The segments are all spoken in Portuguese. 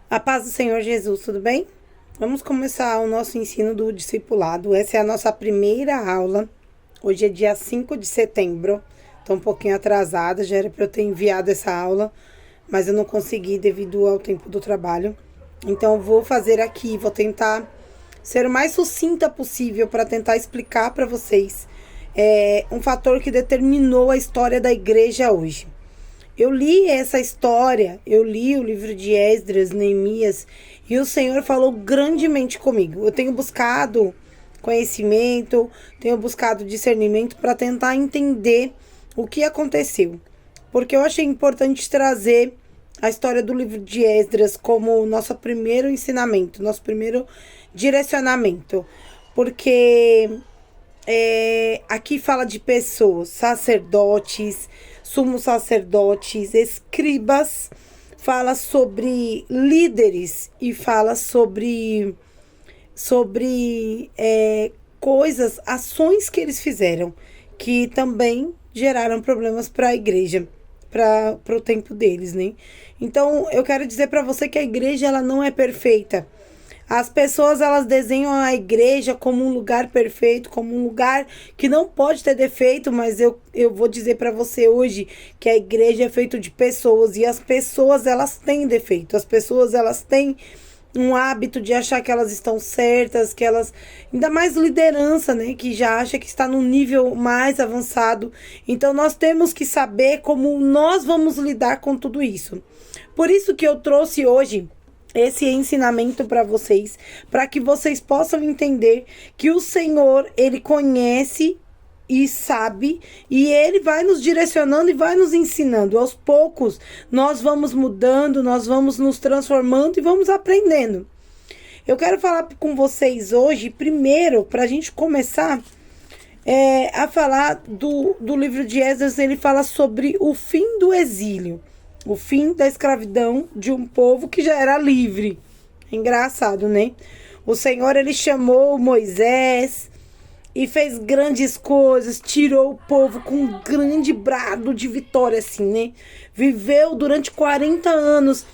A paz do Senhor Jesus, tudo bem? Vamos começar o nosso ensino do discipulado. Essa é a nossa primeira aula. Hoje é dia 5 de setembro. Estou um pouquinho atrasada, já era para eu ter enviado essa aula, mas eu não consegui devido ao tempo do trabalho. Então eu vou fazer aqui, vou tentar ser o mais sucinta possível para tentar explicar para vocês um fator que determinou a história da igreja hoje. Eu li essa história, eu li o livro de Esdras, Neemias, e o Senhor falou grandemente comigo. Eu tenho buscado conhecimento, tenho buscado discernimento para tentar entender o que aconteceu. Porque eu achei importante trazer a história do livro de Esdras como nosso primeiro ensinamento, nosso primeiro direcionamento. Porque aqui fala de pessoas, sacerdotes, sumos sacerdotes, escribas, fala sobre líderes e fala sobre coisas, ações que eles fizeram, que também geraram problemas para a igreja, para o tempo deles, né? Então, eu quero dizer para você que a igreja ela não é perfeita. As pessoas, elas desenham a igreja como um lugar perfeito, como um lugar que não pode ter defeito, mas eu vou dizer para você hoje que a igreja é feita de pessoas e as pessoas, elas têm defeito. As pessoas, elas têm um hábito de achar que elas estão certas, que elas... Ainda mais liderança, né? Que já acha que está num nível mais avançado. Então, nós temos que saber como nós vamos lidar com tudo isso. Por isso que eu trouxe hoje esse ensinamento para vocês, para que vocês possam entender que o Senhor, Ele conhece e sabe, e Ele vai nos direcionando e vai nos ensinando. Aos poucos, nós vamos mudando, nós vamos nos transformando e vamos aprendendo. Eu quero falar com vocês hoje, primeiro, para a gente começar a falar do livro de Esdras. Ele fala sobre o fim do exílio. O fim da escravidão de um povo que já era livre. Engraçado, né? O Senhor, Ele chamou Moisés e fez grandes coisas, tirou o povo com um grande brado de vitória, assim, né? Viveu durante 40 anos,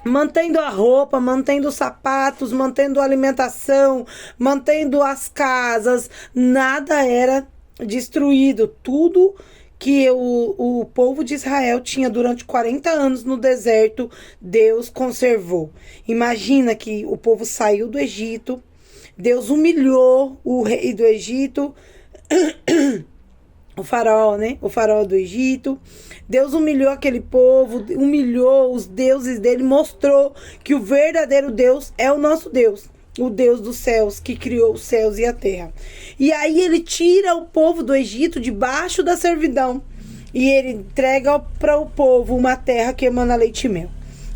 mantendo a roupa, mantendo os sapatos, mantendo a alimentação, mantendo as casas. Nada era destruído, tudo que o povo de Israel tinha durante 40 anos no deserto, Deus conservou. Imagina que o povo saiu do Egito, Deus humilhou o rei do Egito, o faraó, né? O faraó do Egito. Deus humilhou aquele povo, humilhou os deuses dele, mostrou que o verdadeiro Deus é o nosso Deus. O Deus dos céus, que criou os céus e a terra. E aí ele tira o povo do Egito debaixo da servidão. E ele entrega para o povo uma terra que emana leite e mel.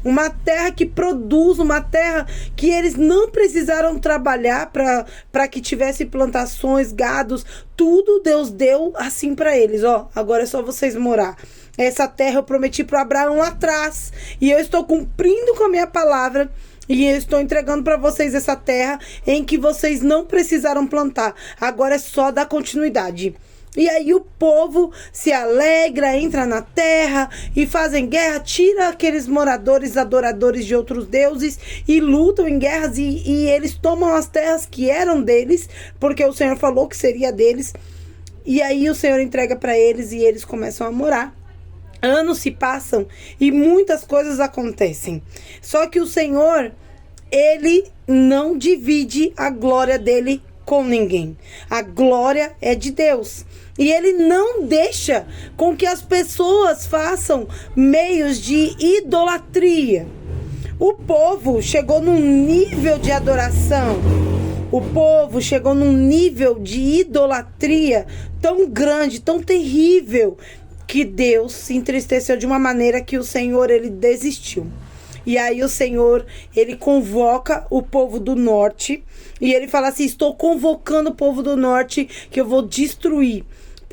Uma terra que produz, uma terra que eles não precisaram trabalhar para que tivesse plantações, gados. Tudo Deus deu assim para eles. Ó, agora é só vocês morar. Essa terra eu prometi para Abraão lá atrás. E eu estou cumprindo com a minha palavra. E eu estou entregando para vocês essa terra em que vocês não precisaram plantar. Agora é só dar continuidade. E aí o povo se alegra, entra na terra e fazem guerra, tira aqueles moradores, adoradores de outros deuses e lutam em guerras e eles tomam as terras que eram deles, porque o Senhor falou que seria deles. E aí o Senhor entrega para eles e eles começam a morar. Anos se passam e muitas coisas acontecem. Só que o Senhor, Ele não divide a glória dele com ninguém. A glória é de Deus. E Ele não deixa com que as pessoas façam meios de idolatria. O povo chegou num nível de adoração. O povo chegou num nível de idolatria tão grande, tão terrível, que Deus se entristeceu de uma maneira que o Senhor, Ele desistiu. E aí o Senhor, Ele convoca o povo do norte. E Ele fala assim, estou convocando o povo do norte que eu vou destruir.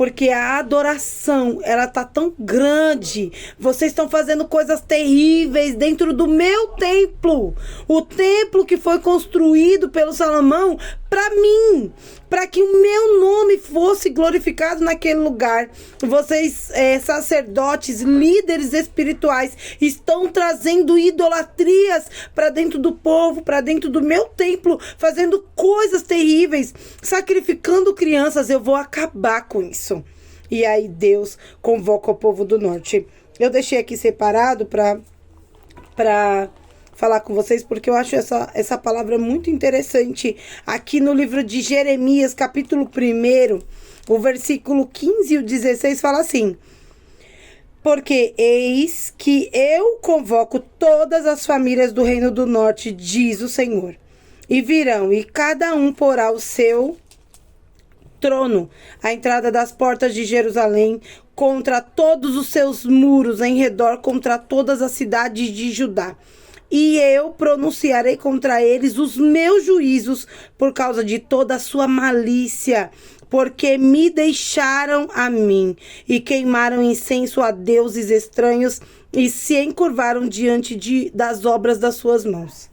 porque a adoração, ela tá tão grande. Vocês estão fazendo coisas terríveis dentro do meu templo. O templo que foi construído pelo Salomão para mim, para que o meu nome fosse glorificado naquele lugar. Vocês, sacerdotes, líderes espirituais, estão trazendo idolatrias para dentro do povo, para dentro do meu templo, fazendo coisas terríveis, sacrificando crianças. Eu vou acabar com isso. E aí Deus convoca o povo do norte. Eu deixei aqui separado para falar com vocês, porque eu acho essa palavra muito interessante. Aqui no livro de Jeremias, capítulo 1, o versículo 15 e o 16 fala assim: porque eis que eu convoco todas as famílias do reino do norte, diz o Senhor, e virão, e cada um porá o seu trono à entrada das portas de Jerusalém, contra todos os seus muros em redor, contra todas as cidades de Judá. E eu pronunciarei contra eles os meus juízos por causa de toda a sua malícia, porque me deixaram a mim e queimaram incenso a deuses estranhos e se encurvaram diante das obras das suas mãos.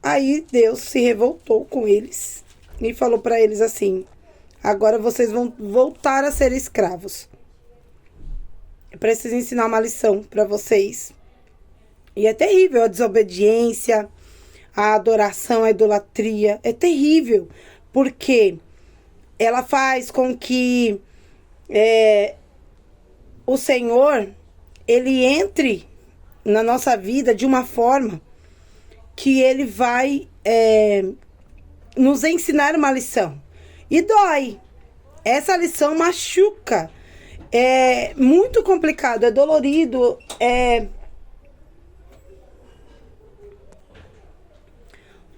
Aí Deus se revoltou com eles e falou para eles assim: agora vocês vão voltar a ser escravos. Eu preciso ensinar uma lição para vocês. E é terrível a desobediência, a adoração, a idolatria. É terrível, porque ela faz com que o Senhor, ele entre na nossa vida de uma forma que ele vai nos ensinar uma lição. E dói. Essa lição machuca. É muito complicado, é dolorido,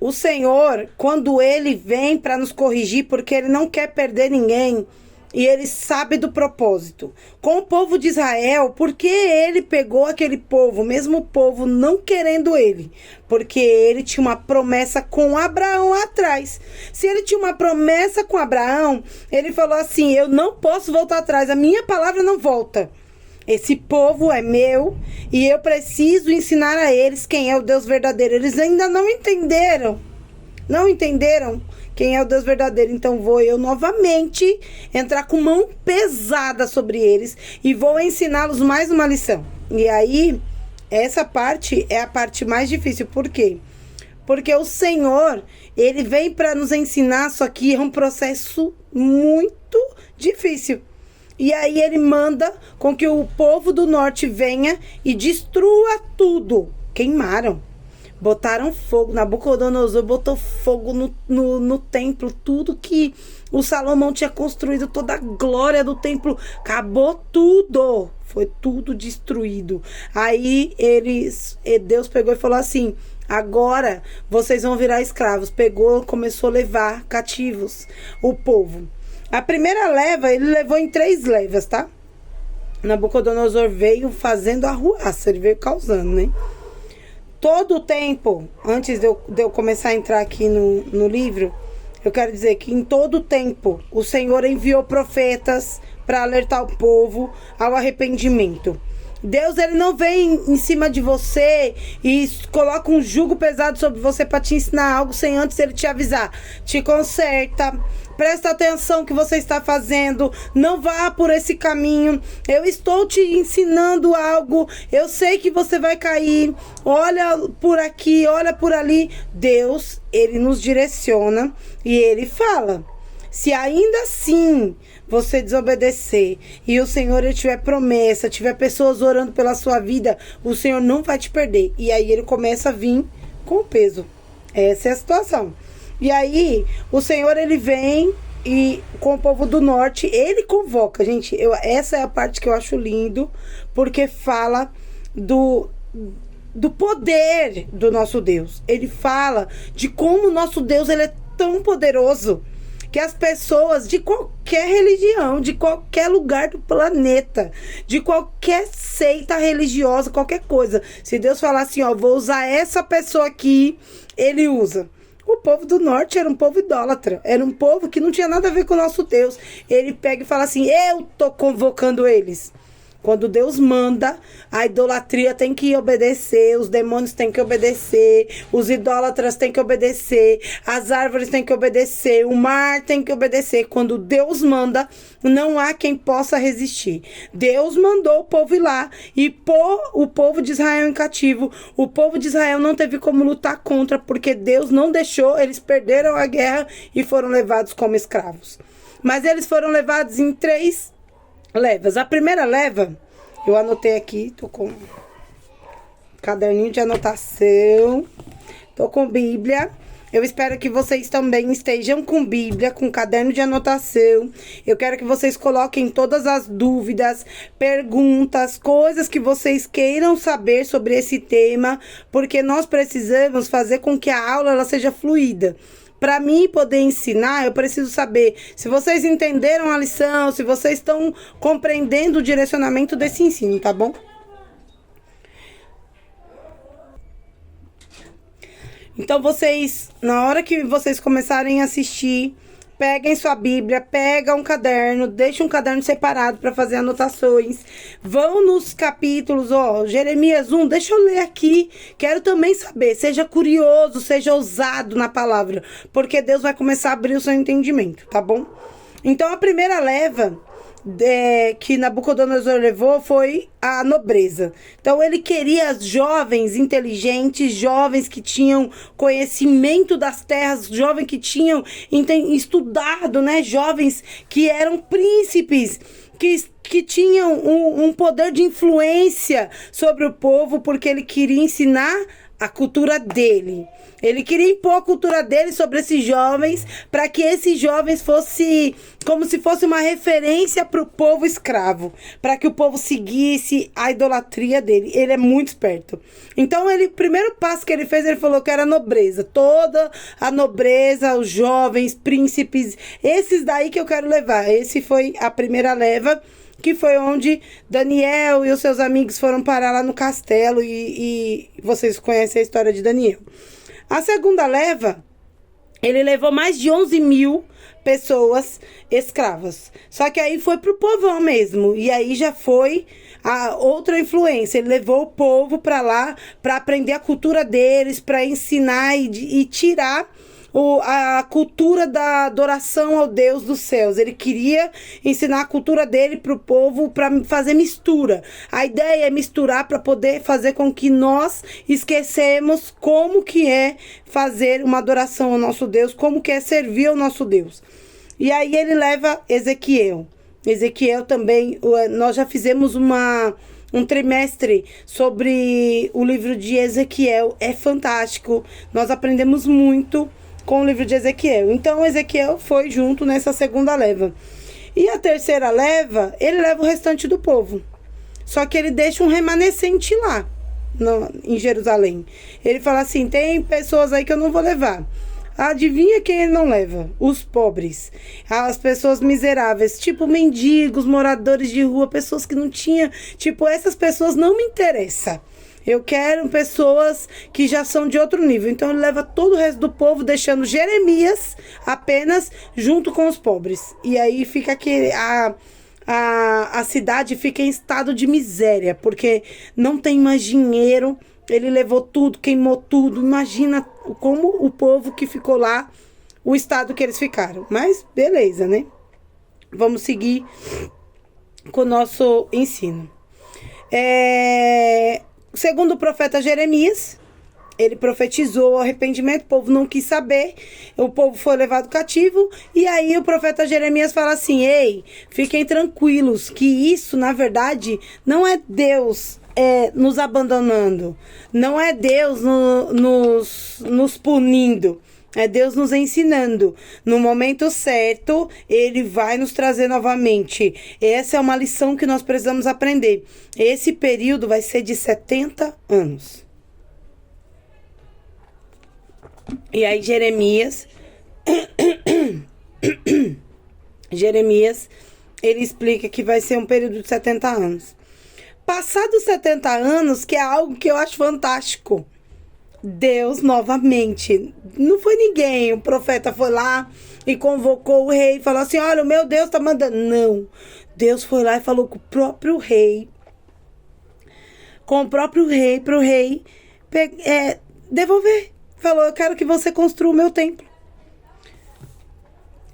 O Senhor, quando Ele vem para nos corrigir, porque Ele não quer perder ninguém, e Ele sabe do propósito. Com o povo de Israel, porque Ele pegou aquele povo, mesmo o povo não querendo Ele, porque Ele tinha uma promessa com Abraão lá atrás. Se Ele tinha uma promessa com Abraão, Ele falou assim: eu não posso voltar atrás, a minha palavra não volta. Esse povo é meu e eu preciso ensinar a eles quem é o Deus verdadeiro. Eles ainda não entenderam. Não entenderam quem é o Deus verdadeiro. Então vou eu novamente entrar com mão pesada sobre eles e vou ensiná-los mais uma lição. E aí, essa parte é a parte mais difícil. Por quê? Porque o Senhor, Ele vem para nos ensinar, só que é um processo muito difícil. E aí ele manda com que o povo do norte venha e destrua tudo. Queimaram. Botaram fogo. Nabucodonosor botou fogo no templo. Tudo que o Salomão tinha construído, toda a glória do templo. Acabou tudo. Foi tudo destruído. Aí Deus pegou e falou assim: agora vocês vão virar escravos. Pegou, começou a levar cativos o povo. A primeira leva, ele levou em 3 levas, tá? Nabucodonosor veio fazendo arruaça, ele veio causando, né? Todo o tempo, antes de eu começar a entrar aqui no livro, eu quero dizer que em todo o tempo, o Senhor enviou profetas para alertar o povo ao arrependimento. Deus, ele não vem em cima de você e coloca um jugo pesado sobre você para te ensinar algo sem antes ele te avisar. Te conserta, presta atenção no que você está fazendo, não vá por esse caminho. Eu estou te ensinando algo, eu sei que você vai cair. Olha por aqui, olha por ali. Deus, ele nos direciona e ele fala: se ainda assim você desobedecer e o Senhor ele tiver promessa, tiver pessoas orando pela sua vida, o Senhor não vai te perder. E aí ele começa a vir com o peso. Essa é a situação. E aí o Senhor ele vem e com o povo do norte, ele convoca. Gente, essa é a parte que eu acho lindo, porque fala do poder do nosso Deus. Ele fala de como o nosso Deus ele é tão poderoso que as pessoas de qualquer religião, de qualquer lugar do planeta, de qualquer seita religiosa, qualquer coisa, se Deus falar assim, ó, vou usar essa pessoa aqui, ele usa. O povo do norte era um povo idólatra. Era um povo que não tinha nada a ver com o nosso Deus. Ele pega e fala assim, eu tô convocando eles. Quando Deus manda, a idolatria tem que obedecer, os demônios têm que obedecer, os idólatras têm que obedecer, as árvores têm que obedecer, o mar tem que obedecer. Quando Deus manda, não há quem possa resistir. Deus mandou o povo ir lá e pôr o povo de Israel em cativo. O povo de Israel não teve como lutar contra, porque Deus não deixou, eles perderam a guerra e foram levados como escravos. Mas eles foram levados em 3 levas. A primeira leva, eu anotei aqui, tô com caderninho de anotação, tô com Bíblia. Eu espero que vocês também estejam com Bíblia, com caderno de anotação. Eu quero que vocês coloquem todas as dúvidas, perguntas, coisas que vocês queiram saber sobre esse tema, porque nós precisamos fazer com que a aula ela seja fluida. Para mim poder ensinar, eu preciso saber se vocês entenderam a lição, se vocês estão compreendendo o direcionamento desse ensino, tá bom? Então vocês, na hora que vocês começarem a assistir, peguem sua Bíblia, pega um caderno, deixa um caderno separado para fazer anotações. Vão nos capítulos, Jeremias 1, deixa eu ler aqui. Quero também saber, seja curioso, seja ousado na palavra, porque Deus vai começar a abrir o seu entendimento, tá bom? Então a primeira leva que Nabucodonosor levou foi a nobreza. Então ele queria jovens inteligentes, jovens que tinham conhecimento das terras, jovens que tinham estudado, né? Jovens que eram príncipes, que tinham um poder de influência sobre o povo, porque ele queria ensinar a cultura dele. Ele queria impor a cultura dele sobre esses jovens, para que esses jovens fossem como se fosse uma referência para o povo escravo, para que o povo seguisse a idolatria dele. Ele é muito esperto. Então, o primeiro passo que ele fez, ele falou que era a nobreza. Toda a nobreza, os jovens, príncipes, esses daí que eu quero levar. Esse foi a primeira leva, que foi onde Daniel e os seus amigos foram parar lá no castelo, e vocês conhecem a história de Daniel. A segunda leva, ele levou mais de 11 mil pessoas escravas. Só que aí foi pro povão mesmo, e aí já foi a outra influência. Ele levou o povo para lá, para aprender a cultura deles, para ensinar e tirar a cultura da adoração ao Deus dos céus. Ele queria ensinar a cultura dele para o povo, para fazer mistura. A ideia é misturar para poder fazer com que nós esquecemos como que é fazer uma adoração ao nosso Deus, como que é servir ao nosso Deus. E aí ele leva Ezequiel. Ezequiel também, nós já fizemos um trimestre sobre o livro de Ezequiel. É fantástico, nós aprendemos muito com o livro de Ezequiel. Então, Ezequiel foi junto nessa segunda leva. E a terceira leva, ele leva o restante do povo. Só que ele deixa um remanescente lá, em Jerusalém. Ele fala assim, tem pessoas aí que eu não vou levar. Adivinha quem ele não leva? Os pobres. As pessoas miseráveis, tipo mendigos, moradores de rua, pessoas que não tinham... Tipo, essas pessoas não me interessam. Eu quero pessoas que já são de outro nível. Então ele leva todo o resto do povo, deixando Jeremias apenas junto com os pobres. E aí fica a cidade fica em estado de miséria, porque não tem mais dinheiro. Ele levou tudo, queimou tudo. Imagina como o povo que ficou lá, o estado que eles ficaram. Mas beleza, né? Vamos seguir com o nosso ensino. Segundo o profeta Jeremias, ele profetizou o arrependimento, o povo não quis saber, o povo foi levado cativo, e aí o profeta Jeremias fala assim, ei, fiquem tranquilos, que isso, na verdade, não é Deus nos abandonando, não é Deus nos punindo, é Deus nos ensinando. No momento certo, Ele vai nos trazer novamente. Essa é uma lição que nós precisamos aprender. Esse período vai ser de 70 anos. E aí Jeremias, ele explica que vai ser um período de 70 anos. Passados 70 anos, que é algo que eu acho fantástico, Deus novamente. Não foi ninguém. O profeta foi lá e convocou o rei e falou assim: olha, o meu Deus tá mandando. Não. Deus foi lá e falou com o próprio rei. Com o próprio rei, pro rei devolver. Falou: eu quero que você construa o meu templo.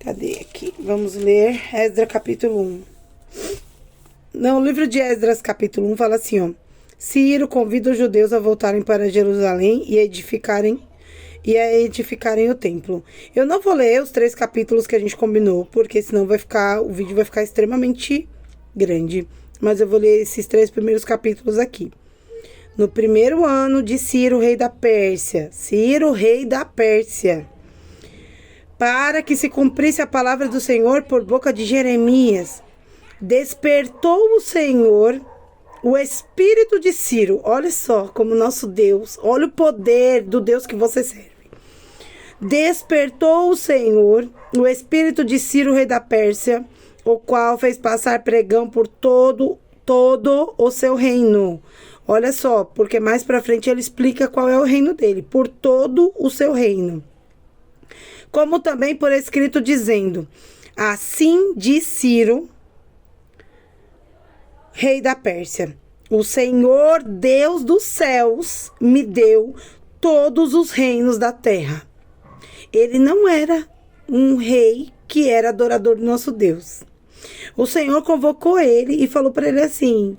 Cadê aqui? Vamos ler Esdras capítulo 1. No livro de Esdras capítulo 1 fala assim, ó. Ciro convida os judeus a voltarem para Jerusalém e a edificarem o templo. Eu não vou ler os 3 capítulos que a gente combinou, porque senão o vídeo vai ficar extremamente grande. Mas eu vou ler esses 3 primeiros capítulos aqui. No primeiro ano de Ciro, rei da Pérsia. Para que se cumprisse a palavra do Senhor por boca de Jeremias, despertou o Senhor o espírito de Ciro. Olha só como nosso Deus, olha o poder do Deus que você serve. Despertou o Senhor o espírito de Ciro, rei da Pérsia, o qual fez passar pregão por todo o seu reino. Olha só, porque mais pra frente ele explica qual é o reino dele. Por todo o seu reino. Como também por escrito dizendo: assim diz Ciro, rei da Pérsia: o Senhor Deus dos céus me deu todos os reinos da terra. Ele não era um rei que era adorador do nosso Deus. O Senhor convocou ele e falou para ele assim: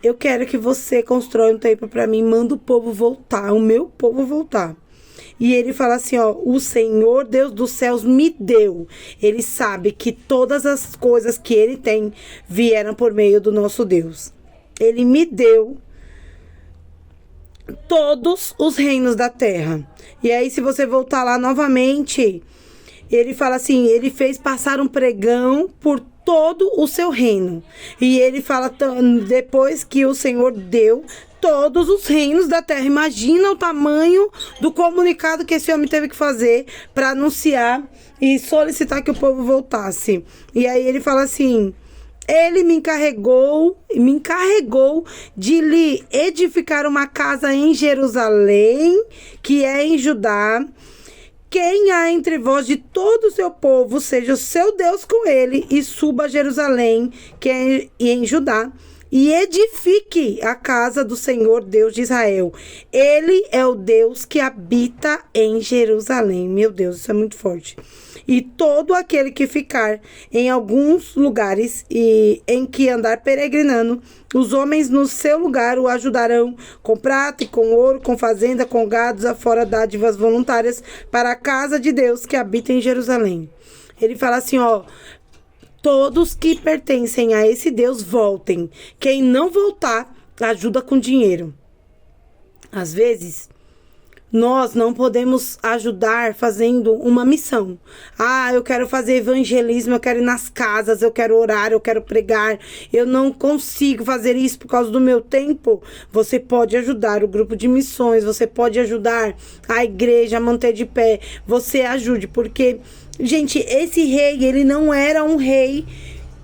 eu quero que você constrói um templo para mim, manda o povo voltar, o meu povo voltar. E ele fala assim, ó: o Senhor Deus dos céus me deu. Ele sabe que todas as coisas que ele tem vieram por meio do nosso Deus. Ele me deu todos os reinos da terra. E aí, se você voltar lá novamente, ele fala assim: ele fez passar um pregão por todo o seu reino. E ele fala depois que o Senhor deu todos os reinos da terra. Imagina o tamanho do comunicado que esse homem teve que fazer para anunciar e solicitar que o povo voltasse. E aí ele fala assim: ele me encarregou de lhe edificar uma casa em Jerusalém, que é em Judá. Quem há entre vós de todo o seu povo, seja o seu Deus com ele, e suba a Jerusalém, que é em Judá, e edifique a casa do Senhor Deus de Israel. Ele é o Deus que habita em Jerusalém. Meu Deus, isso é muito forte. E todo aquele que ficar em alguns lugares e em que andar peregrinando, os homens no seu lugar o ajudarão com prata e com ouro, com fazenda, com gados, afora dádivas voluntárias para a casa de Deus que habita em Jerusalém. Ele fala assim, ó: todos que pertencem a esse Deus voltem. Quem não voltar, ajuda com dinheiro. Às vezes, nós não podemos ajudar fazendo uma missão. Eu quero fazer evangelismo, eu quero ir nas casas, eu quero orar, eu quero pregar. Eu não consigo fazer isso por causa do meu tempo. Você pode ajudar o grupo de missões, você pode ajudar a igreja a manter de pé. Você ajude, porque, gente, esse rei, ele não era um rei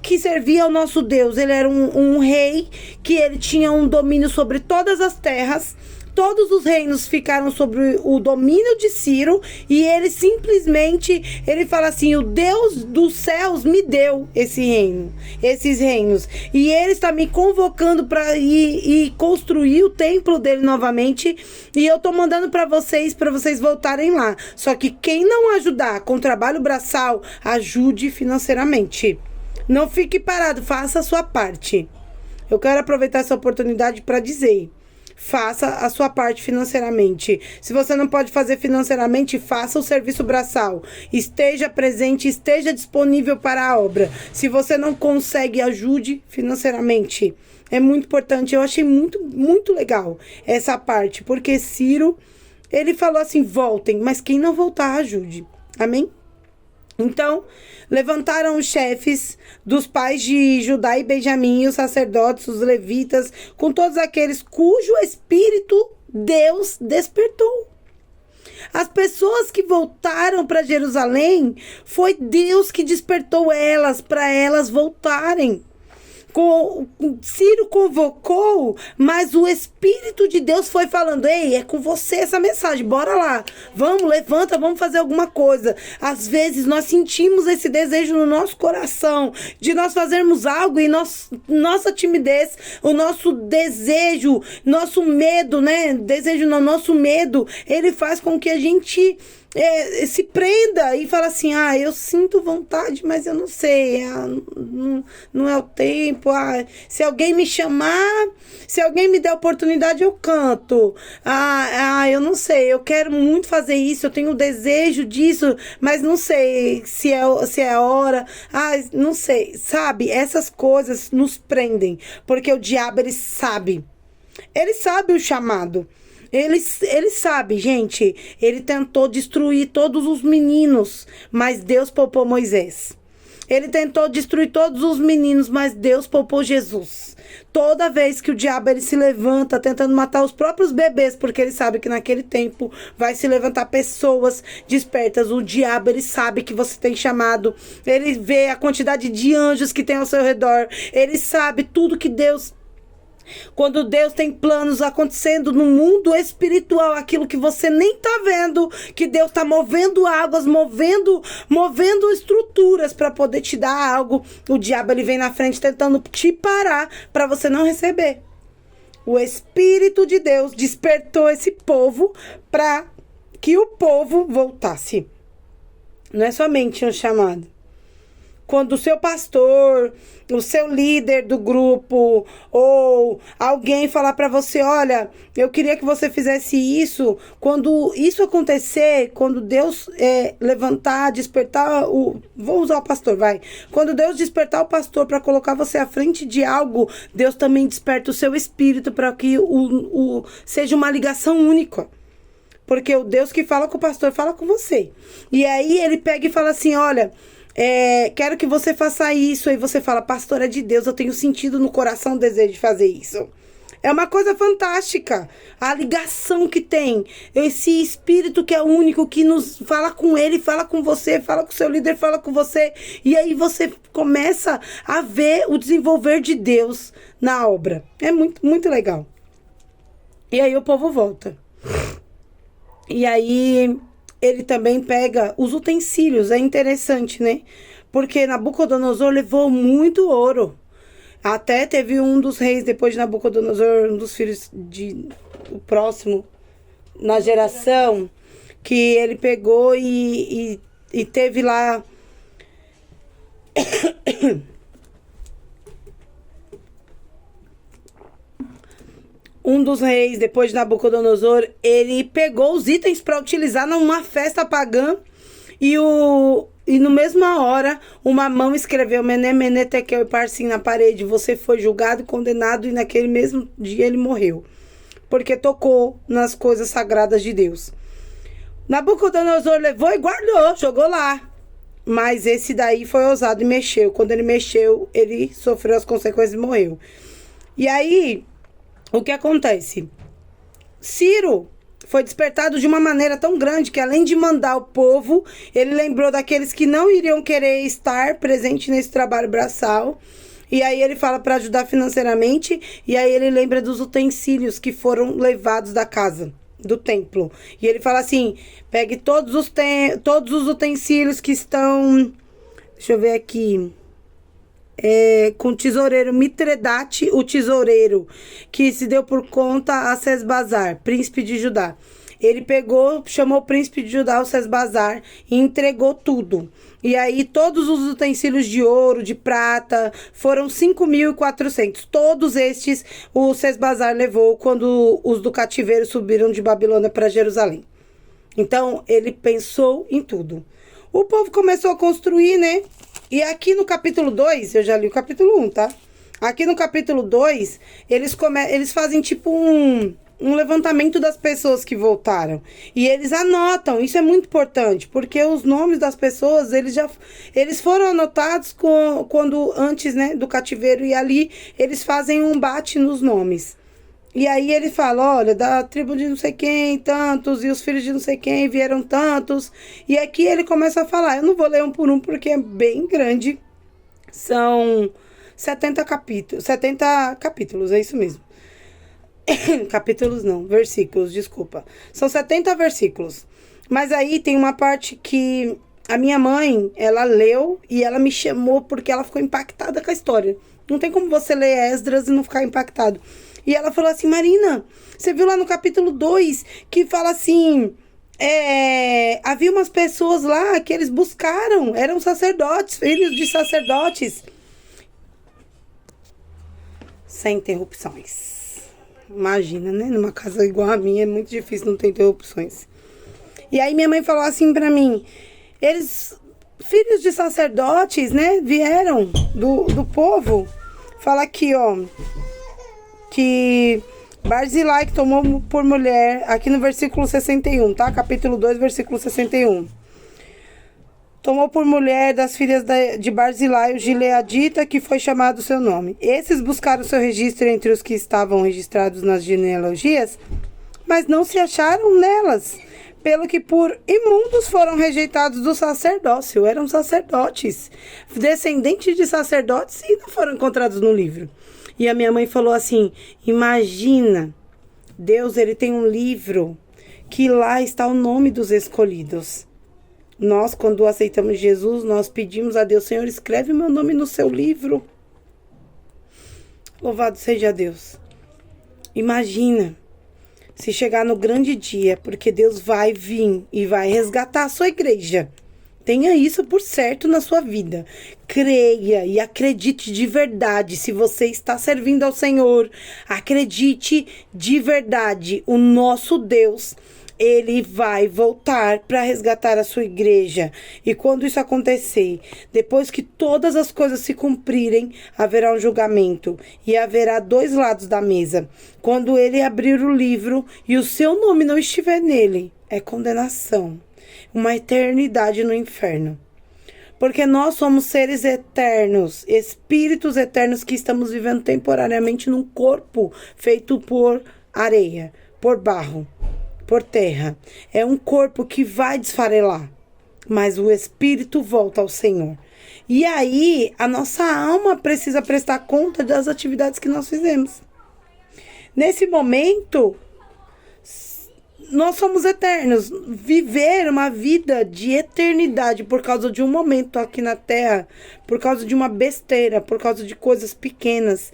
que servia ao nosso Deus. Ele era um rei que ele tinha um domínio sobre todas as terras. Todos os reinos ficaram sobre o domínio de Ciro e ele simplesmente, ele fala assim: o Deus dos céus me deu esses reinos. E ele está me convocando para ir e construir o templo dele novamente. E eu tô mandando para vocês voltarem lá. Só que quem não ajudar com trabalho braçal, ajude financeiramente. Não fique parado, faça a sua parte. Eu quero aproveitar essa oportunidade para dizer: faça a sua parte financeiramente. Se você não pode fazer financeiramente, faça o serviço braçal. Esteja presente, esteja disponível para a obra. Se você não consegue, ajude financeiramente. É muito importante. Eu achei muito, muito legal essa parte, porque Ciro, ele falou assim: voltem, mas quem não voltar, ajude. Amém? Então, levantaram os chefes dos pais de Judá e Benjamim, os sacerdotes, os levitas, com todos aqueles cujo espírito Deus despertou. As pessoas que voltaram para Jerusalém, foi Deus que despertou elas, para elas voltarem. Ciro convocou, mas o Espírito de Deus foi falando: ei, é com você essa mensagem, bora lá, vamos, levanta, vamos fazer alguma coisa. Às vezes nós sentimos esse desejo no nosso coração de nós fazermos algo e nossa timidez, o nosso desejo, nosso medo, né? Desejo não, nosso medo, ele faz com que a gente se prenda e fala assim: eu sinto vontade, mas eu não sei, não é o tempo, se alguém me chamar, se alguém me der oportunidade, eu canto, eu não sei, eu quero muito fazer isso, eu tenho desejo disso, mas não sei se é a hora, não sei, sabe? Essas coisas nos prendem, porque o diabo, ele sabe o chamado. Ele sabe, gente. Ele tentou destruir todos os meninos, mas Deus poupou Moisés. Ele tentou destruir todos os meninos, mas Deus poupou Jesus. Toda vez que o diabo ele se levanta tentando matar os próprios bebês, porque ele sabe que naquele tempo vai se levantar pessoas despertas. O diabo, ele sabe que você tem chamado. Ele vê a quantidade de anjos que tem ao seu redor. Ele sabe tudo que Deus... Quando Deus tem planos acontecendo no mundo espiritual, aquilo que você nem tá vendo, que Deus tá movendo águas, movendo estruturas para poder te dar algo, o diabo ele vem na frente tentando te parar para você não receber. O Espírito de Deus despertou esse povo para que o povo voltasse. Não é somente um chamado. Quando o seu pastor, o seu líder do grupo, ou alguém falar para você: olha, eu queria que você fizesse isso. Quando isso acontecer, quando Deus levantar, despertar vou usar o pastor, vai. Quando Deus despertar o pastor para colocar você à frente de algo, Deus também desperta o seu espírito para que seja uma ligação única. Porque o Deus que fala com o pastor fala com você. E aí ele pega e fala assim: olha... quero que você faça isso. Aí você fala: pastor, é de Deus, eu tenho sentido no coração o desejo de fazer isso. É uma coisa fantástica a ligação que tem, esse espírito que é único, que nos fala com ele, fala com você, fala com o seu líder, fala com você, e aí você começa a ver o desenvolver de Deus na obra. É muito, muito legal. E aí o povo volta. E aí ele também pega os utensílios. É interessante, né? Porque Nabucodonosor levou muito ouro. Até teve um dos reis, depois de Nabucodonosor, um dos filhos o próximo na geração, que ele pegou e teve lá... Um dos reis, depois de Nabucodonosor, ele pegou os itens para utilizar numa festa pagã e no mesma hora, uma mão escreveu: Mené, Mené, Tekel e Parsim na parede. Você foi julgado e condenado, e naquele mesmo dia ele morreu, porque tocou nas coisas sagradas de Deus. Nabucodonosor levou e guardou, jogou lá. Mas esse daí foi ousado e mexeu. Quando ele mexeu, ele sofreu as consequências e morreu. E aí... o que acontece? Ciro foi despertado de uma maneira tão grande que, além de mandar o povo, ele lembrou daqueles que não iriam querer estar presente nesse trabalho braçal. E aí ele fala para ajudar financeiramente. E aí ele lembra dos utensílios que foram levados da casa, do templo. E ele fala assim: pegue todos os utensílios que estão... Deixa eu ver aqui... com o tesoureiro Mitredate, o tesoureiro que se deu por conta a Sesbazar, príncipe de Judá. Ele pegou, chamou o príncipe de Judá, o Sesbazar, e entregou tudo. E aí todos os utensílios de ouro, de prata, foram 5.400. Todos estes o Sesbazar levou quando os do cativeiro subiram de Babilônia para Jerusalém. Então ele pensou em tudo. O povo começou a construir, né? E aqui no capítulo 2, eu já li o capítulo 1, tá? Aqui no capítulo 2, eles fazem tipo um levantamento das pessoas que voltaram. E eles anotam, isso é muito importante, porque os nomes das pessoas, eles foram anotados quando antes, né, do cativeiro, e ali eles fazem um bate nos nomes. E aí ele fala: olha, da tribo de não sei quem, tantos, e os filhos de não sei quem vieram tantos. E aqui ele começa a falar. Eu não vou ler um por um porque é bem grande. 70 capítulos, é isso mesmo. Capítulos não, versículos, desculpa. São 70 versículos. Mas aí tem uma parte que a minha mãe, ela leu e ela me chamou porque ela ficou impactada com a história. Não tem como você ler Esdras e não ficar impactado. E ela falou assim, Marina, você viu lá no capítulo 2 que fala assim, havia umas pessoas lá que eles buscaram, eram sacerdotes, filhos de sacerdotes. Sem interrupções. Imagina, né? Numa casa igual a minha é muito difícil não ter interrupções. E aí minha mãe falou assim pra mim, filhos de sacerdotes, né, vieram do povo. Fala aqui, ó, que Barzilai, que tomou por mulher, aqui no versículo 61, tá? Capítulo 2, versículo 61. Tomou por mulher das filhas de Barzilai, o Gileadita, que foi chamado seu nome. Esses buscaram seu registro entre os que estavam registrados nas genealogias, mas não se acharam nelas, pelo que por imundos foram rejeitados do sacerdócio. Eram sacerdotes, descendentes de sacerdotes, e não foram encontrados no livro. E a minha mãe falou assim, imagina, Deus, ele tem um livro que lá está o nome dos escolhidos. Nós, quando aceitamos Jesus, nós pedimos a Deus, Senhor, escreve meu nome no seu livro. Louvado seja Deus. Imagina, se chegar no grande dia, porque Deus vai vir e vai resgatar a sua igreja. Tenha isso por certo na sua vida. Creia e acredite de verdade. Se você está servindo ao Senhor, acredite de verdade. O nosso Deus, ele vai voltar para resgatar a sua igreja. E quando isso acontecer, depois que todas as coisas se cumprirem, haverá um julgamento. E haverá dois lados da mesa. Quando ele abrir o livro e o seu nome não estiver nele, é condenação. Uma eternidade no inferno. Porque nós somos seres eternos, espíritos eternos que estamos vivendo temporariamente num corpo feito por areia, por barro, por terra. É um corpo que vai desfarelar, mas o espírito volta ao Senhor. E aí, a nossa alma precisa prestar conta das atividades que nós fizemos. Nesse momento, nós somos eternos. Viver uma vida de eternidade por causa de um momento aqui na Terra, por causa de uma besteira, por causa de coisas pequenas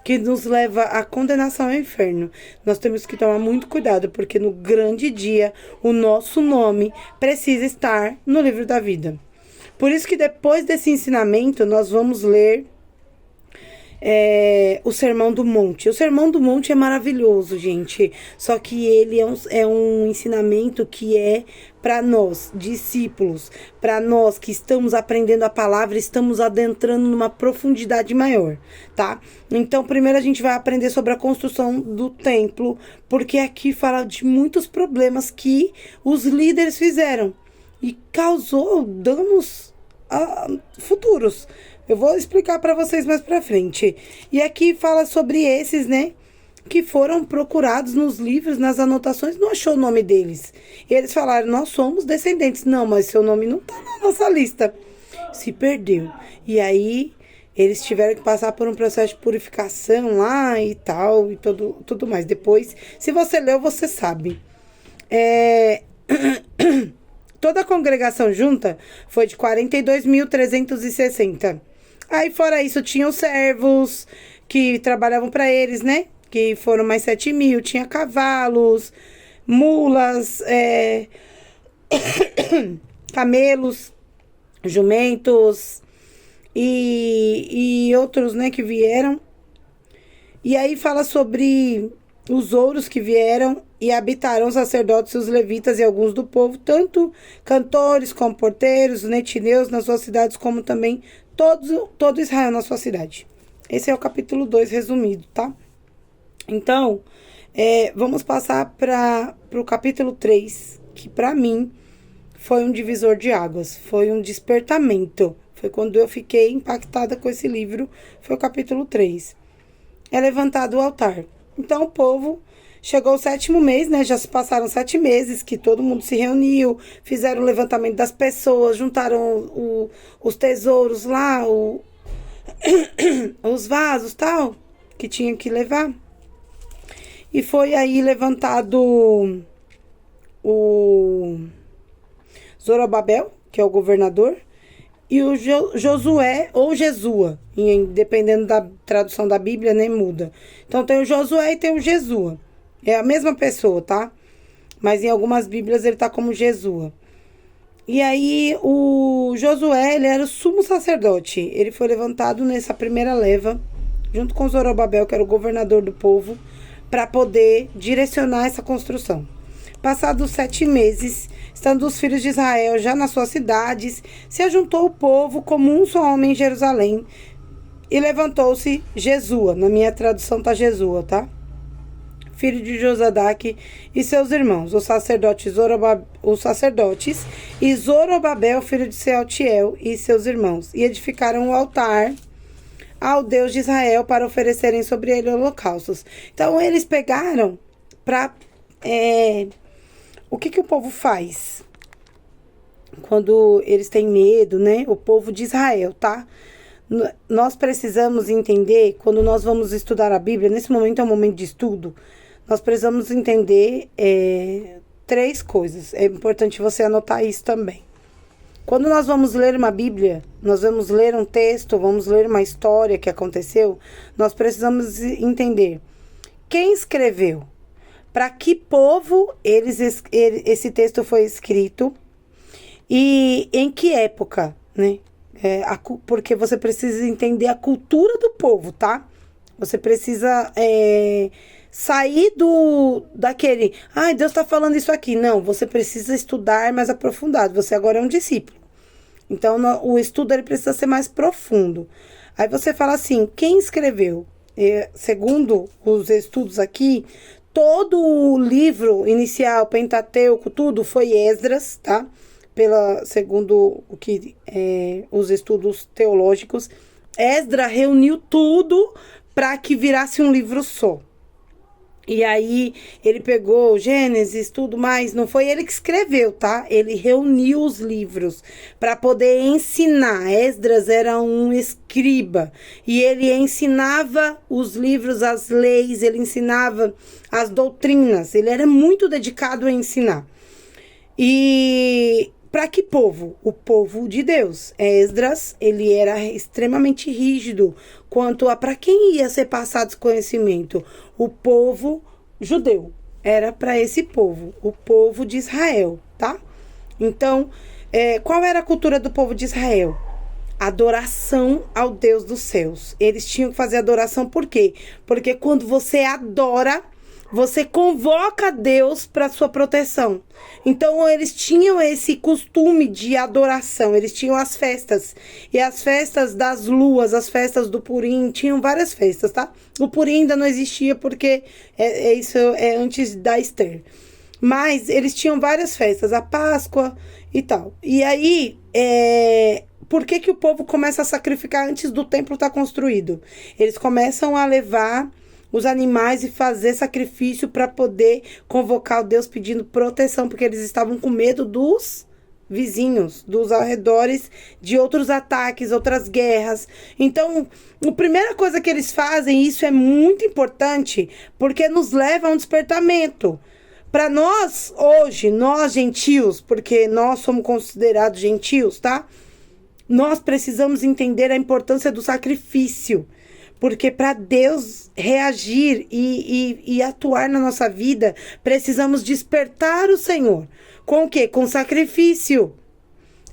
que nos leva à condenação ao inferno. Nós temos que tomar muito cuidado, porque no grande dia o nosso nome precisa estar no livro da vida. Por isso que depois desse ensinamento nós vamos ler o Sermão do Monte. O Sermão do Monte é maravilhoso, gente. Só que ele é um ensinamento que é para nós, discípulos, para nós que estamos aprendendo a palavra, estamos adentrando numa profundidade maior, tá? Então, primeiro a gente vai aprender sobre a construção do templo, porque aqui fala de muitos problemas que os líderes fizeram e causou danos futuros. Eu vou explicar para vocês mais para frente. E aqui fala sobre esses, né, que foram procurados nos livros, nas anotações, não achou o nome deles. E eles falaram, nós somos descendentes. Não, mas seu nome não tá na nossa lista. Se perdeu. E aí, eles tiveram que passar por um processo de purificação lá e tal, e tudo mais. Depois, se você leu, você sabe. Toda a congregação junta foi de 42.360. Aí, fora isso, tinha os servos que trabalhavam para eles, né? Que foram mais 7.000. Tinha cavalos, mulas, camelos, jumentos e outros, né, que vieram. E aí fala sobre os ouros que vieram e habitaram os sacerdotes, os levitas e alguns do povo, tanto cantores como porteiros, netineus nas suas cidades, como também todo Israel na sua cidade. Esse é o capítulo 2 resumido, tá? Então, vamos passar para o capítulo 3, que para mim foi um divisor de águas, foi um despertamento. Foi quando eu fiquei impactada com esse livro, foi o capítulo 3. É levantado o altar. Então, o povo chegou o 7º mês, né? Já se passaram 7 meses que todo mundo se reuniu, fizeram o levantamento das pessoas, juntaram os tesouros lá, os vasos, tal, que tinha que levar. E foi aí levantado o Zorobabel, que é o governador, e o Josué, ou Jesua, dependendo da tradução da Bíblia, né, muda. Então tem o Josué e tem o Jesua. É a mesma pessoa, tá? Mas em algumas Bíblias ele tá como Jesua. E aí o Josué, ele era o sumo sacerdote. Ele foi levantado nessa primeira leva, junto com Zorobabel, que era o governador do povo, para poder direcionar essa construção. Passados 7 meses, estando os filhos de Israel já nas suas cidades, se ajuntou o povo como um só homem em Jerusalém, e levantou-se Jesua, na minha tradução tá Jesua, tá? Filho de Josadaque e seus irmãos, os sacerdotes e Zorobabel, filho de Sealtiel, e seus irmãos, e edificaram o altar ao Deus de Israel para oferecerem sobre ele holocaustos. Então eles pegaram para... o que o povo faz quando eles têm medo, né? O povo de Israel, tá? Nós precisamos entender, quando nós vamos estudar a Bíblia, nesse momento é um momento de estudo, nós precisamos entender 3 coisas. É importante você anotar isso também. Quando nós vamos ler uma Bíblia, nós vamos ler um texto, vamos ler uma história que aconteceu, nós precisamos entender quem escreveu, para que povo esse texto foi escrito e em que época, né? Porque você precisa entender a cultura do povo, tá? Você precisa sair daquele... Ai, Deus está falando isso aqui. Não, você precisa estudar mais aprofundado. Você agora é um discípulo. Então, o estudo ele precisa ser mais profundo. Aí você fala assim, quem escreveu? Segundo os estudos aqui... Todo o livro inicial, Pentateuco, tudo foi Esdras, tá? Segundo os estudos teológicos, Esdras reuniu tudo para que virasse um livro só. E aí ele pegou Gênesis, tudo mais, não foi ele que escreveu, tá? Ele reuniu os livros para poder ensinar. Esdras era um escriba e ele ensinava os livros, as leis, ele ensinava as doutrinas. Ele era muito dedicado a ensinar. E para que povo? O povo de Deus. Esdras, ele era extremamente rígido quanto a para quem ia ser passado esse conhecimento. O povo judeu. Era para esse povo, o povo de Israel, tá? Então, qual era a cultura do povo de Israel? Adoração ao Deus dos céus. Eles tinham que fazer adoração por quê? Porque quando você adora, você convoca Deus para sua proteção. Então, eles tinham esse costume de adoração. Eles tinham as festas. E as festas das luas, as festas do Purim, tinham várias festas, tá? O Purim ainda não existia porque isso é antes da Esther. Mas eles tinham várias festas, a Páscoa e tal. E aí, por que o povo começa a sacrificar antes do templo estar construído? Eles começam a levar os animais e fazer sacrifício para poder convocar o Deus pedindo proteção, porque eles estavam com medo dos vizinhos, dos arredores, de outros ataques, outras guerras. Então, a primeira coisa que eles fazem, isso é muito importante, porque nos leva a um despertamento. Para nós, hoje, nós gentios, porque nós somos considerados gentios, tá? Nós precisamos entender a importância do sacrifício. Porque para Deus reagir e atuar na nossa vida, precisamos despertar o Senhor. Com o quê? Com sacrifício.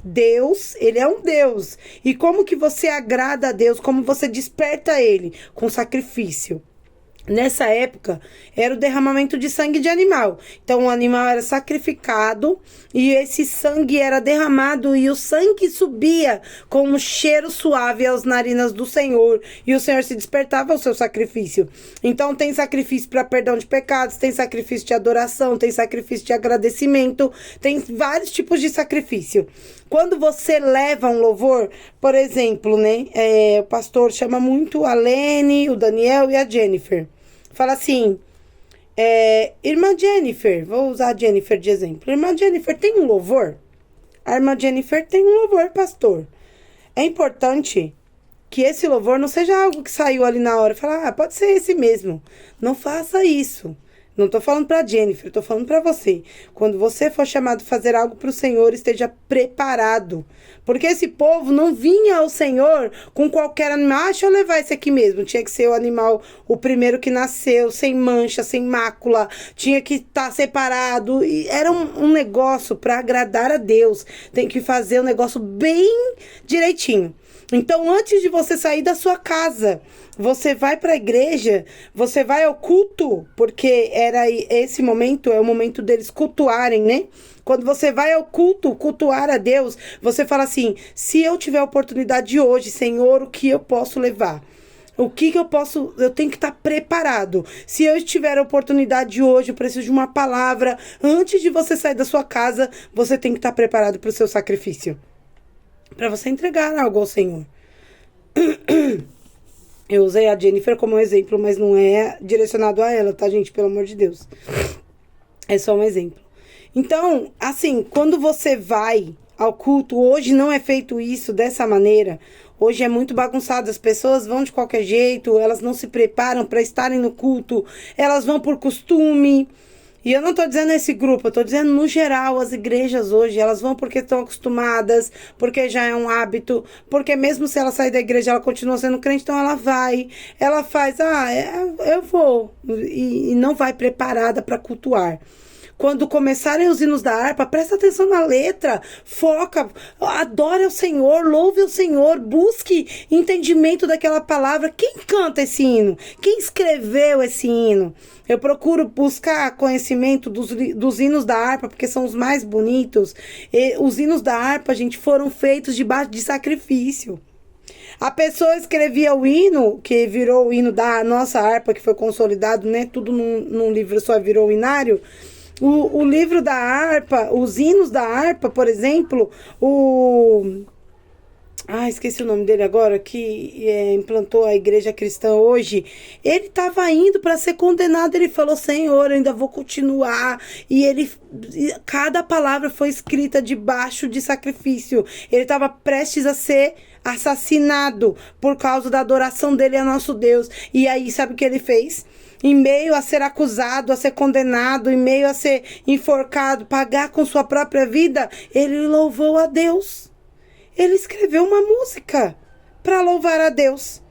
Deus, ele é um Deus. E como que você agrada a Deus? Como você desperta ele? Com sacrifício. Nessa época, era o derramamento de sangue de animal. Então, o animal era sacrificado e esse sangue era derramado e o sangue subia com um cheiro suave às narinas do Senhor. E o Senhor se despertava ao seu sacrifício. Então, tem sacrifício para perdão de pecados, tem sacrifício de adoração, tem sacrifício de agradecimento, tem vários tipos de sacrifício. Quando você leva um louvor, por exemplo, né? O pastor chama muito a Lene, o Daniel e a Jennifer. Fala assim, irmã Jennifer, vou usar a Jennifer de exemplo. Irmã Jennifer, tem um louvor? A irmã Jennifer tem um louvor, pastor. É importante que esse louvor não seja algo que saiu ali na hora. Fala, pode ser esse mesmo. Não faça isso. Não tô falando pra Jennifer, tô falando pra você. Quando você for chamado a fazer algo pro Senhor, esteja preparado. Porque esse povo não vinha ao Senhor com qualquer animal. Deixa eu levar esse aqui mesmo. Tinha que ser o animal, o primeiro que nasceu, sem mancha, sem mácula. Tinha que estar separado. E era um negócio pra agradar a Deus. Tem que fazer um negócio bem direitinho. Então, antes de você sair da sua casa, você vai para a igreja, você vai ao culto, porque era esse momento, é o momento deles cultuarem, né? Quando você vai ao culto, cultuar a Deus, você fala assim, se eu tiver a oportunidade hoje, Senhor, o que eu posso levar? O que eu posso... Eu tenho que estar preparado. Se eu tiver a oportunidade hoje, eu preciso de uma palavra. Antes de você sair da sua casa, você tem que estar preparado para o seu sacrifício. Para você entregar algo ao Senhor. Eu usei a Jennifer como um exemplo, mas não é direcionado a ela, tá, gente? Pelo amor de Deus. É só um exemplo. Então, assim, quando você vai ao culto, hoje não é feito isso dessa maneira. Hoje é muito bagunçado, as pessoas vão de qualquer jeito, elas não se preparam para estarem no culto, elas vão por costume. E eu não estou dizendo esse grupo, eu estou dizendo no geral, as igrejas hoje, elas vão porque estão acostumadas, porque já é um hábito, porque mesmo se ela sair da igreja, ela continua sendo crente, então ela vai, ela faz, eu vou, e não vai preparada para cultuar. Quando começarem os hinos da harpa, presta atenção na letra, foca, adore ao Senhor, louve ao Senhor, busque entendimento daquela palavra. Quem canta esse hino? Quem escreveu esse hino? Eu procuro buscar conhecimento dos hinos da harpa, porque são os mais bonitos. E os hinos da harpa, gente, foram feitos debaixo de sacrifício. A pessoa escrevia o hino, que virou o hino da nossa harpa, que foi consolidado, né? Tudo num livro só virou o hinário. O livro da harpa, os hinos da harpa, por exemplo, esqueci o nome dele agora, que implantou a igreja cristã hoje. Ele estava indo para ser condenado, ele falou, Senhor, eu ainda vou continuar. E cada palavra foi escrita debaixo de sacrifício. Ele estava prestes a ser assassinado por causa da adoração dele a nosso Deus. E aí, sabe o que ele fez? Em meio a ser acusado, a ser condenado, em meio a ser enforcado, pagar com sua própria vida, ele louvou a Deus. Ele escreveu uma música para louvar a Deus.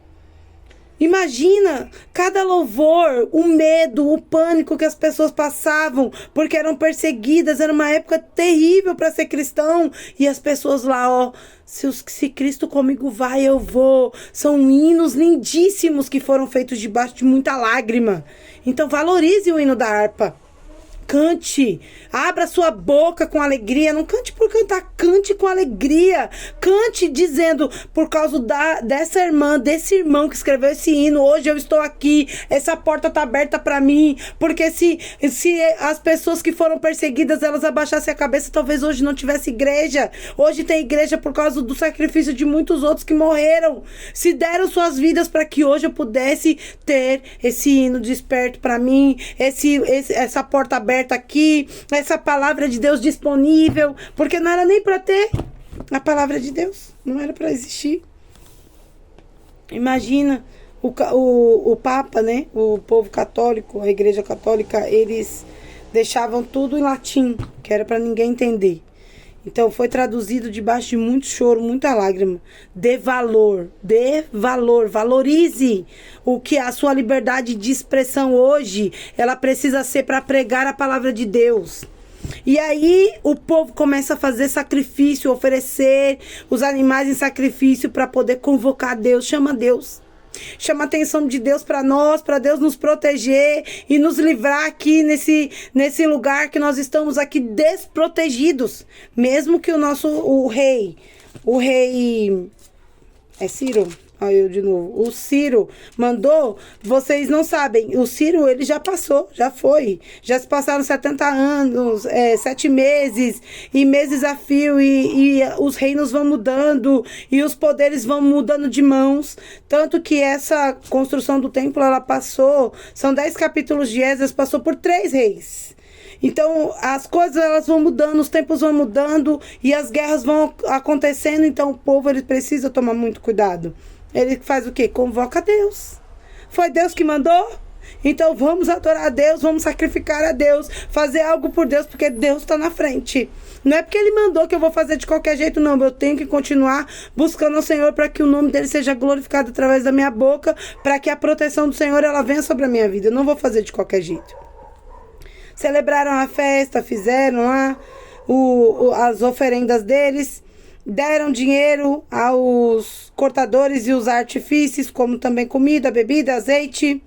Imagina cada louvor, o medo, o pânico que as pessoas passavam porque eram perseguidas. Era uma época terrível para ser cristão. E as pessoas lá, se Cristo comigo vai, eu vou. São hinos lindíssimos que foram feitos debaixo de muita lágrima. Então valorize o hino da harpa. Cante, abra sua boca com alegria, não cante por cantar, cante com alegria, cante dizendo, por causa dessa irmã, desse irmão que escreveu esse hino, hoje eu estou aqui, essa porta está aberta para mim, porque se as pessoas que foram perseguidas, elas abaixassem a cabeça, talvez hoje não tivesse igreja. Hoje tem igreja por causa do sacrifício de muitos outros que morreram, se deram suas vidas para que hoje eu pudesse ter esse hino desperto para mim, essa porta aberta aqui, essa palavra de Deus disponível, porque não era nem para ter a palavra de Deus, não era para existir. Imagina o Papa, né? O povo católico, a igreja católica, eles deixavam tudo em latim, que era para ninguém entender. Então foi traduzido debaixo de muito choro, muita lágrima. Dê valor, valorize o que a sua liberdade de expressão hoje, ela precisa ser para pregar a palavra de Deus. E aí o povo começa a fazer sacrifício, oferecer os animais em sacrifício para poder convocar Deus, chama Deus. Chama a atenção de Deus para nós, para Deus nos proteger e nos livrar aqui nesse lugar que nós estamos aqui desprotegidos. Mesmo que o rei é Ciro? Eu de novo. O Ciro mandou, vocês não sabem, o Ciro ele já passou, já foi. Já se passaram 70 anos, 7 meses, e meses a fio, e os reinos vão mudando, e os poderes vão mudando de mãos. Tanto que essa construção do templo, ela passou, são 10 capítulos de Esdras, passou por 3 reis. Então, as coisas elas vão mudando, os tempos vão mudando, e as guerras vão acontecendo, então o povo ele precisa tomar muito cuidado. Ele faz o quê? Convoca Deus. Foi Deus que mandou? Então vamos adorar a Deus, vamos sacrificar a Deus, fazer algo por Deus, porque Deus está na frente. Não é porque Ele mandou que eu vou fazer de qualquer jeito, não. Eu tenho que continuar buscando o Senhor para que o nome dEle seja glorificado através da minha boca, para que a proteção do Senhor ela venha sobre a minha vida. Eu não vou fazer de qualquer jeito. Celebraram a festa, fizeram lá as oferendas deles, deram dinheiro aos cortadores e os artífices, como também comida, bebida, azeite,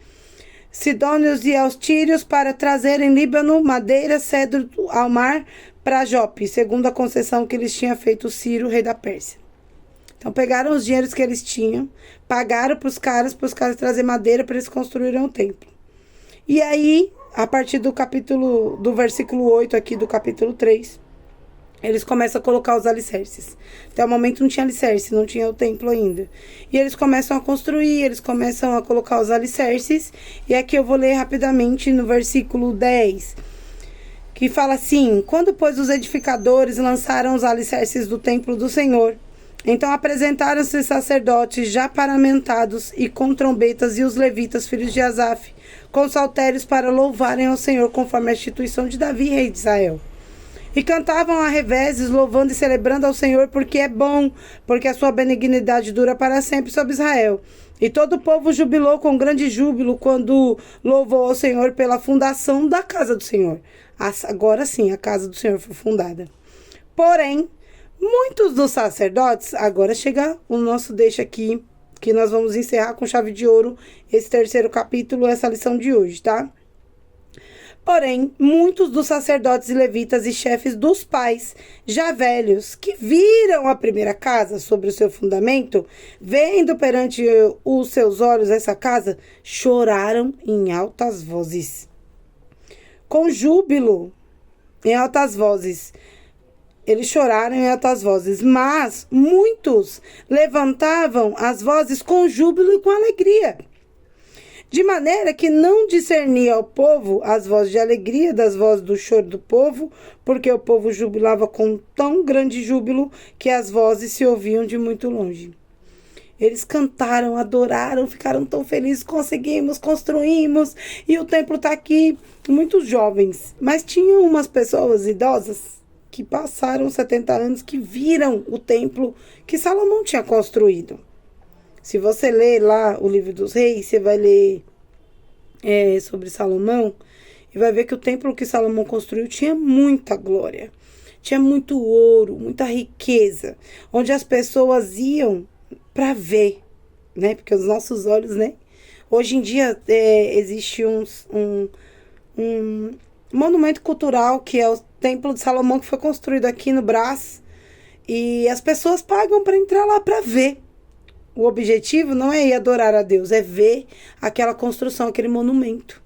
sidônios e aos tírios, para trazerem Líbano, madeira, cedro ao mar para Jope, segundo a concessão que eles tinham feito Ciro, rei da Pérsia. Então pegaram os dinheiros que eles tinham, pagaram para os caras trazer madeira para eles construírem o templo. E aí, a partir do versículo 8 aqui do capítulo 3, eles começam a colocar os alicerces. Até o momento não tinha alicerce, não tinha o templo ainda. E eles começam a construir, eles começam a colocar os alicerces. E aqui eu vou ler rapidamente no versículo 10, que fala assim: quando, pois, os edificadores lançaram os alicerces do templo do Senhor, então apresentaram-se sacerdotes já paramentados e com trombetas, e os levitas, filhos de Asaf, com saltérios para louvarem ao Senhor, conforme a instituição de Davi, rei de Israel. E cantavam a revezes, louvando e celebrando ao Senhor, porque é bom, porque a sua benignidade dura para sempre sobre Israel. E todo o povo jubilou com grande júbilo quando louvou ao Senhor pela fundação da casa do Senhor. Agora sim, a casa do Senhor foi fundada. Porém, muitos dos sacerdotes, agora chega o nosso deixa aqui, que nós vamos encerrar com chave de ouro esse terceiro capítulo, essa lição de hoje, tá? Porém, muitos dos sacerdotes e levitas e chefes dos pais, já velhos, que viram a primeira casa sobre o seu fundamento, vendo perante os seus olhos essa casa, choraram em altas vozes. Com júbilo, em altas vozes. Eles choraram em altas vozes, mas muitos levantavam as vozes com júbilo e com alegria, de maneira que não discernia ao povo as vozes de alegria das vozes do choro do povo, porque o povo jubilava com tão grande júbilo que as vozes se ouviam de muito longe. Eles cantaram, adoraram, ficaram tão felizes, conseguimos, construímos, e o templo está aqui. Muitos jovens, mas tinham umas pessoas idosas que passaram 70 anos, que viram o templo que Salomão tinha construído. Se você ler lá o livro dos reis, você vai ler sobre Salomão e vai ver que o templo que Salomão construiu tinha muita glória, tinha muito ouro, muita riqueza, onde as pessoas iam para ver, né? Porque os nossos olhos, né? Hoje em dia existe um monumento cultural que é o Templo de Salomão, que foi construído aqui no Brás, e as pessoas pagam para entrar lá para ver. O objetivo não é ir adorar a Deus, é ver aquela construção, aquele monumento.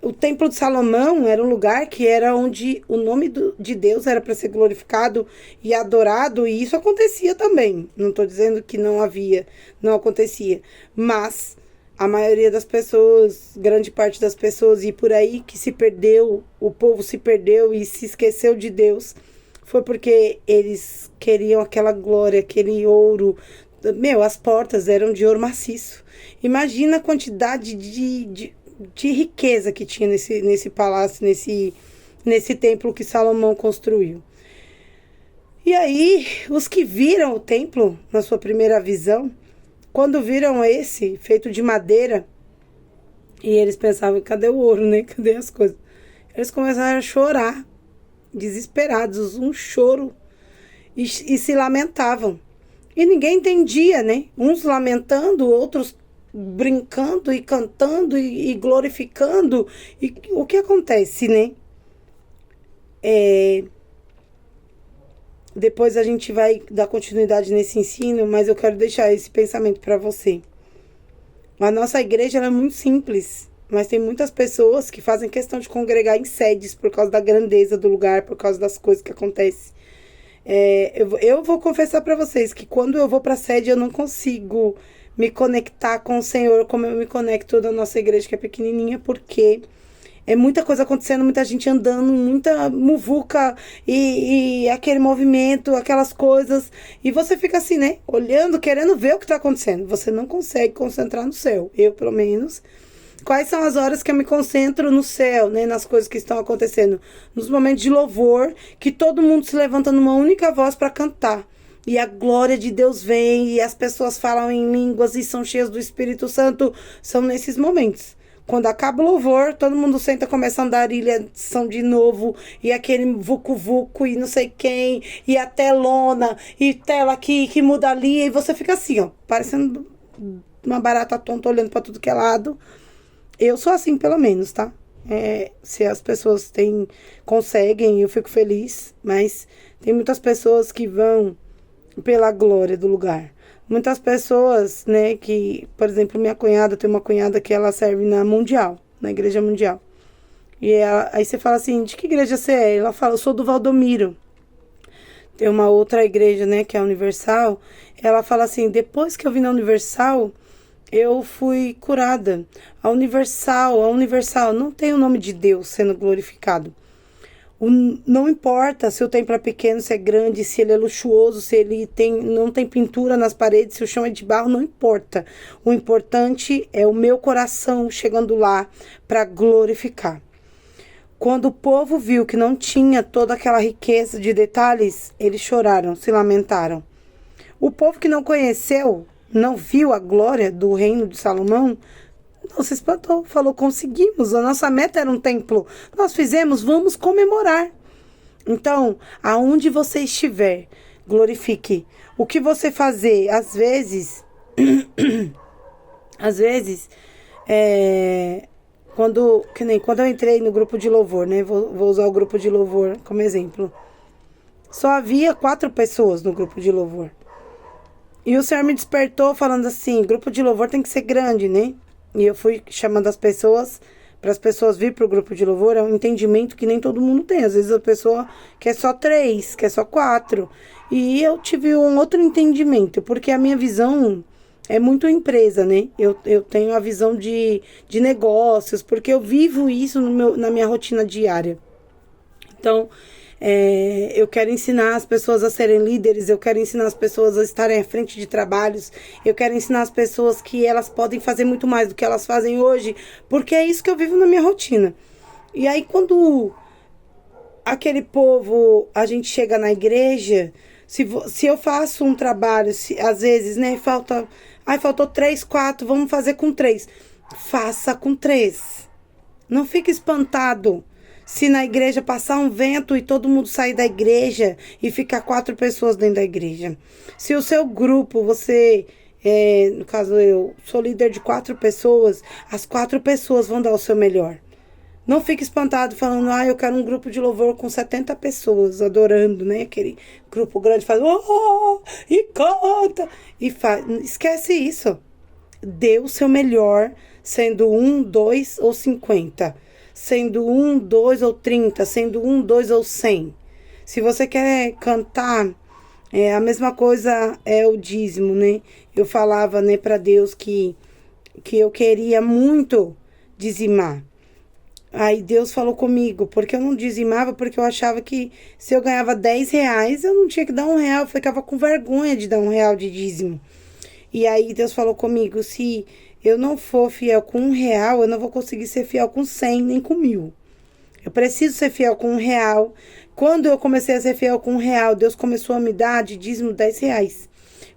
O Templo de Salomão era um lugar que era onde o nome de Deus era para ser glorificado e adorado, e isso acontecia também. Não estou dizendo que não havia, não acontecia. Mas a maioria das pessoas, grande parte das pessoas, e por aí que se perdeu, o povo se perdeu e se esqueceu de Deus, foi porque eles queriam aquela glória, aquele ouro. As portas eram de ouro maciço. Imagina a quantidade de riqueza que tinha nesse palácio, nesse templo que Salomão construiu. E aí, os que viram o templo na sua primeira visão, quando viram esse feito de madeira, e eles pensavam, cadê o ouro, né? Cadê as coisas? Eles começaram a chorar, desesperados, um choro, e se lamentavam. E ninguém entendia, né? Uns lamentando, outros brincando e cantando e glorificando. E o que acontece, né? Depois a gente vai dar continuidade nesse ensino, mas eu quero deixar esse pensamento para você. A nossa igreja ela é muito simples, mas tem muitas pessoas que fazem questão de congregar em sedes por causa da grandeza do lugar, por causa das coisas que acontecem. Eu vou confessar para vocês que quando eu vou para a sede eu não consigo me conectar com o Senhor como eu me conecto da nossa igreja que é pequenininha, porque É muita coisa acontecendo, muita gente andando, muita muvuca e aquele movimento, aquelas coisas. E você fica assim, né? Olhando, querendo ver o que está acontecendo. Você não consegue concentrar no céu. Eu, pelo menos. Quais são as horas que eu me concentro no céu, né? Nas coisas que estão acontecendo. Nos momentos de louvor, que todo mundo se levanta numa única voz para cantar. E a glória de Deus vem, e as pessoas falam em línguas e são cheias do Espírito Santo. São nesses momentos. Quando acaba o louvor, todo mundo senta, começa a andarilhação de novo. E aquele vucu-vucu e não sei quem. E a telona, e tela aqui, que muda ali. E você fica assim, ó, parecendo uma barata tonta, olhando para tudo que é lado. Eu sou assim, pelo menos, tá? Se as pessoas conseguem, eu fico feliz. Mas tem muitas pessoas que vão pela glória do lugar. Muitas pessoas, né, que, por exemplo, minha cunhada, tem uma cunhada que ela serve na Mundial, na Igreja Mundial. E aí você fala assim, de que igreja você é? Ela fala, eu sou do Valdomiro. Tem uma outra igreja, né, que é a Universal. Ela fala assim, depois que eu vim na Universal, eu fui curada. A Universal não tem o nome de Deus sendo glorificado. Não importa se o templo é pequeno, se é grande, se ele é luxuoso, se ele não tem pintura nas paredes, se o chão é de barro, não importa. O importante é o meu coração chegando lá para glorificar. Quando o povo viu que não tinha toda aquela riqueza de detalhes, eles choraram, se lamentaram. O povo que não conheceu, não viu a glória do reino de Salomão, não se espantou, falou, conseguimos, a nossa meta era um templo, nós fizemos, vamos comemorar. Então, aonde você estiver, glorifique. O que você fazer, às vezes, quando eu entrei no grupo de louvor, né, vou usar o grupo de louvor como exemplo, só havia 4 pessoas no grupo de louvor. E o Senhor me despertou falando assim, grupo de louvor tem que ser grande, né? E eu fui chamando as pessoas, para as pessoas vir para o grupo de louvor, é um entendimento que nem todo mundo tem. Às vezes a pessoa quer só 3, quer só 4. E eu tive um outro entendimento, porque a minha visão é muito empresa, né? Eu tenho a visão de negócios, porque eu vivo isso na minha rotina diária. Então, eu quero ensinar as pessoas a serem líderes, eu quero ensinar as pessoas a estarem à frente de trabalhos, eu quero ensinar as pessoas que elas podem fazer muito mais do que elas fazem hoje, porque é isso que eu vivo na minha rotina. E aí quando aquele povo, a gente chega na igreja, se eu faço um trabalho, às vezes, né, faltou 3, 4, vamos fazer com 3. Faça com 3. Não fique espantado se na igreja passar um vento e todo mundo sair da igreja e ficar 4 pessoas dentro da igreja. Se o seu grupo, no caso eu sou líder de 4 pessoas, as 4 pessoas vão dar o seu melhor. Não fique espantado falando, eu quero um grupo de louvor com 70 pessoas adorando, né? Aquele grupo grande faz, e canta, e faz. Esquece isso. Dê o seu melhor, sendo 1, 2 ou 50. Sendo 1, 2 ou 30, sendo 1, 2 ou 100. Se você quer cantar, a mesma coisa é o dízimo, né? Eu falava, né, para Deus que eu queria muito dizimar. Aí Deus falou comigo, porque eu não dizimava, porque eu achava que se eu ganhava 10 reais, eu não tinha que dar R$1, eu ficava com vergonha de dar R$1 de dízimo. E aí Deus falou comigo, se eu não for fiel com R$1, eu não vou conseguir ser fiel com 100, nem com 1000. Eu preciso ser fiel com R$1. Quando eu comecei a ser fiel com R$1, Deus começou a me dar de dízimo 10 reais.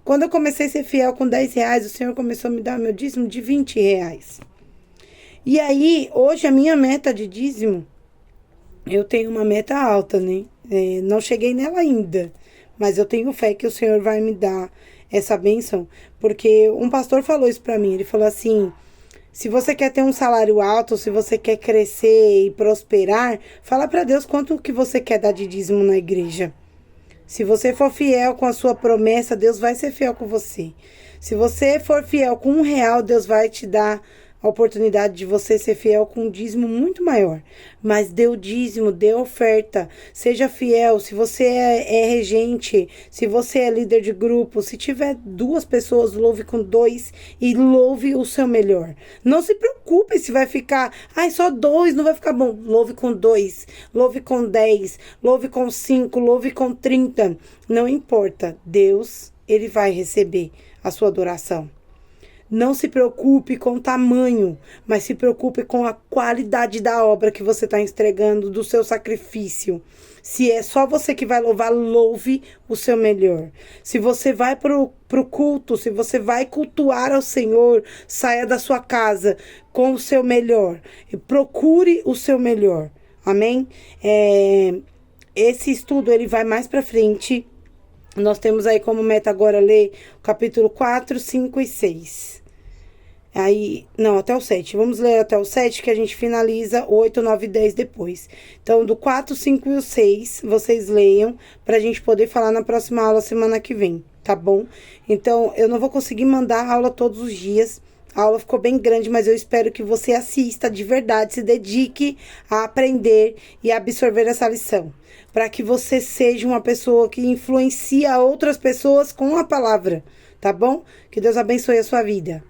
Quando eu comecei a ser fiel com 10 reais, o Senhor começou a me dar meu dízimo de 20 reais. E aí, hoje a minha meta de dízimo, eu tenho uma meta alta, né? Não cheguei nela ainda, mas eu tenho fé que o Senhor vai me dar essa bênção, porque um pastor falou isso pra mim, ele falou assim, se você quer ter um salário alto, se você quer crescer e prosperar, fala pra Deus quanto que você quer dar de dízimo na igreja. Se você for fiel com a sua promessa, Deus vai ser fiel com você. Se você for fiel com R$1, Deus vai te dar a oportunidade de você ser fiel com um dízimo muito maior. Mas dê o dízimo, dê a oferta, seja fiel. Se você é regente, se você é líder de grupo, se tiver 2 pessoas, louve com 2 e louve o seu melhor. Não se preocupe se vai ficar, só 2, não vai ficar bom. Louve com 2, louve com 10, louve com 5, louve com 30. Não importa, Deus, Ele vai receber a sua adoração. Não se preocupe com o tamanho, mas se preocupe com a qualidade da obra que você está entregando, do seu sacrifício. Se é só você que vai louvar, louve o seu melhor. Se você vai pro culto, se você vai cultuar ao Senhor, saia da sua casa com o seu melhor. E procure o seu melhor. Amém? Esse estudo ele vai mais para frente. Nós temos aí como meta agora ler o capítulo 4, 5 e 6. Até o 7. Vamos ler até o 7 que a gente finaliza 8, 9 e 10 depois. Então, do 4, 5 e o 6, vocês leiam pra gente poder falar na próxima aula semana que vem, tá bom? Então, eu não vou conseguir mandar a aula todos os dias. A aula ficou bem grande, mas eu espero que você assista de verdade, se dedique a aprender e a absorver essa lição. Para que você seja uma pessoa que influencia outras pessoas com a palavra, tá bom? Que Deus abençoe a sua vida.